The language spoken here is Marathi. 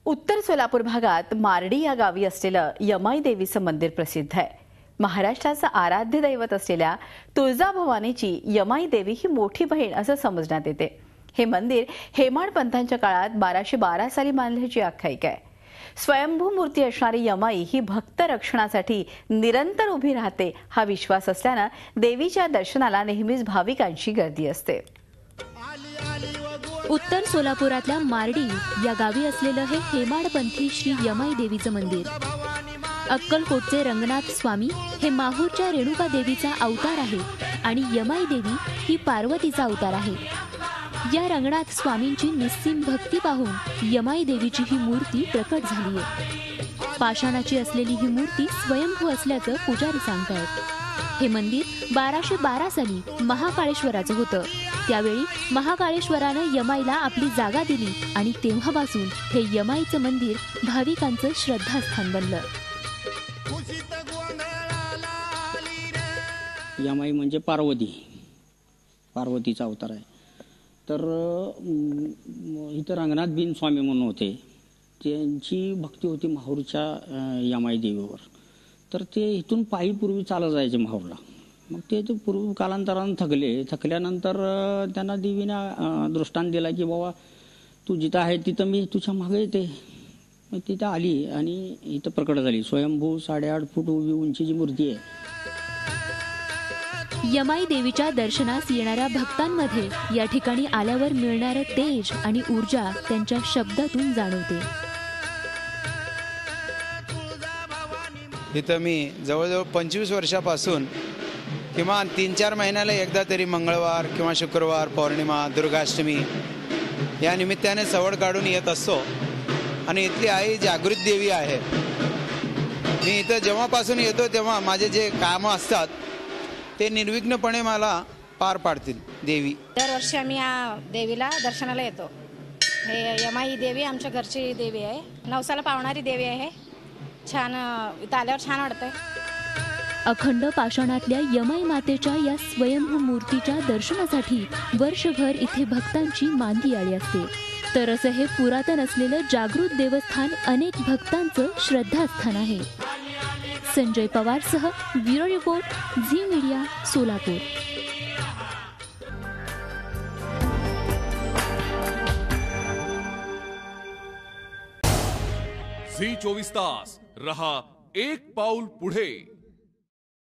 उत्तर सोलापूर भागात मार्डी या गावी असलेलं यमाई देवीचं मंदिर प्रसिद्ध आहे। महाराष्ट्राचं आराध्य दैवत असलेल्या तुळजाभवानीची यमाई देवी ही मोठी बहीण असं समजण्यात येते। हे मंदिर हेमाड पंथांच्या काळात 1212 साली बांधल्याची आख्यायिका आहे। स्वयंभू मूर्ती असणारी यमाई ही भक्त रक्षणासाठी निरंतर उभी राहते हा विश्वास असल्यानं देवीच्या दर्शनाला नेहमीच भाविकांची गर्दी असते। उत्तर सोलापुरातल्या मार्डी या गावी असलेलं हे हेमाडपंथी श्री यमाई देवीचं मंदिर। अक्कलकोटचे रंगनाथ स्वामी हे माहूरच्या रेणुका देवीचा अवतार आहे आणि यमाई देवी ही पार्वतीचा अवतार आहे। या रंगनाथ स्वामींची निस्सीम भक्ती पाहून यमाई देवीची ही मूर्ती प्रकट झाली आहे। पाषाणाची असलेली ही मूर्ती स्वयंभू असल्याचं पुजारी सांगतायत। हे मंदिर 1212 साली महाकाळेश्वराचं होतं। त्यावेळी महाकाळेश्वरानं यमाईला आपली जागा दिली आणि तेव्हापासून हे यमाईचं मंदिर भाविकांचं श्रद्धास्थान बनलं। यमाई म्हणजे पार्वतीचा अवतार आहे। तर इथं रंगनाथ बिन स्वामी म्हणून होते, त्यांची भक्ती होती माहूरच्या यमाई देवीवर। तर ते इथून पायी पूर्वी चालत जायचे माहूरला। मग ते पूर्व कालांतरानं थकल्यानंतर त्यांना देवीनं दृष्टांत दिला की बाबा तू जिथं आहे तिथं मी तुझ्या मागे येते। मग तिथं आली आणि इथं प्रकट झाली। स्वयंभू 8.5 फूट उभी उंचीची मूर्ती आहे। यमाई देवीच्या दर्शनास येणाऱ्या भक्तांमध्ये या ठिकाणी आल्यावर मिळणारं तेज आणि ऊर्जा त्यांच्या शब्दातून जाणवते। इथं मी जवळजवळ 25 वर्षापासून किमान 3-4 महिन्याला एकदा तरी मंगळवार किंवा शुक्रवार, पौर्णिमा, दुर्गाष्टमी या निमित्ताने सवड काढून येत असतो। आणि इथली आई जागृत देवी आहे। मी इथं जेव्हापासून येतो तेव्हा माझे जे कामं असतात ते निर्विघ्नपणे मला पार पाडतील देवी। दरवर्षी आम्ही या देवीला दर्शनाला येतो। हे यमाई देवी आमच्या घरची देवी आहे। नवसाला पावणारी देवी आहे। छान इथं आल्यावर छान वाटतंय। अखंड पाषाणातल्या यमाई मातेच्या या स्वयंभू मूर्तीच्या दर्शनासाठी वर्षभर इथे भक्तांची मांदी आली असते। तर असं हे पुरातन असलेलं जागृत देवस्थान अनेक भक्तांचं श्रद्धास्थान आहे। संजय पवारसह bureau report, Zee media, Solapur. Zee 24 तास रहा एक पाऊल पुढे।